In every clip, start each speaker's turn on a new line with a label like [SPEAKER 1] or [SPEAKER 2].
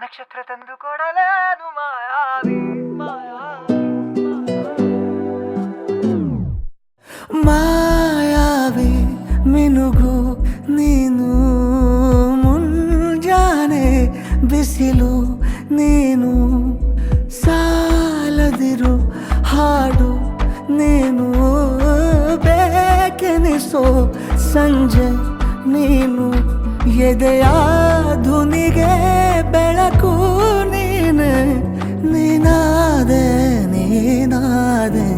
[SPEAKER 1] ನಕ್ಷತ್ರ ತಂದು ಕೊಡಲೇನು ಮಾಯಾವಿ ಮಾಯಾವಿ ಮಿನುಗು ನೀನು ಮುಂಜಾನೆ ಬಿಸಿಲು ನೀನು ಸಾಲದಿರು ಹಾಡು ನೀನು ಬೇಕೆನಿಸೋ ಸಂಜೆ ನೀನು ಎದೆಯ ಧುನಿಗೆ ಬೆಳಕು ನೀನೆ ನೀನಾದೆ ನೀನಾದೆ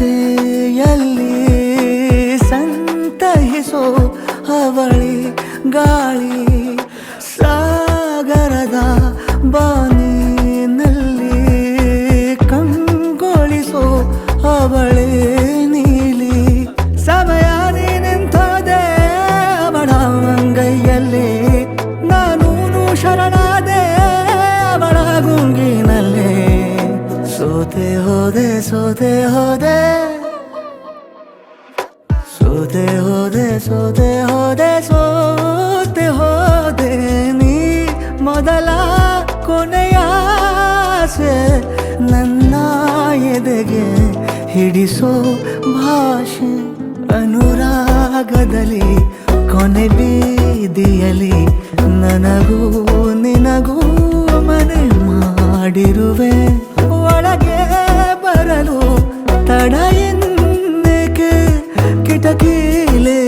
[SPEAKER 1] ರಸ್ತೆಯಲ್ಲಿ ಸಂತಹಿಸೋ ಅವಳಿ ಗಾಳಿ ಸಾಗರದ ಬಾನಿನಲ್ಲಿ ಕಂಗೊಳಿಸೋ ಅವಳೆ ನೀಲಿ ಸಮಯ ನಿಂತೋದೆ ಅವಳ ಅಂಗೈಯಲ್ಲಿ ನಾನು ಶರಣಾದೆ ಅವಳ ಗುಂಗಿನಲ್ಲಿ ಸೋತೆ ಹೋದೆ ಸೋತೆ ಹೋದೆ ಸೋತೆ ಹೋದೆ ಸೋತೆ ಹೋದೆ ಸೋತೆ ಹೋದೆ ನೀ ಮೊದಲ ಕೊನೆಯ ಆಸೆ ನನ್ನ ಎದೆಗೆ ಹಿಡಿಸೋ ಭಾಷೆ ಅನುರಾಗದಲ್ಲಿ ಕೊನೆ ಬೀದಿಯಲ್ಲಿ ನನಗೂ ನಿನಗೂ ಮನೆ ಮಾಡಿರುವೆ ಒಳಗೆ ಬರಲು ತಡ ಎನ್ನಕ್ಕೆ ಕಿಟಕಿಲೇ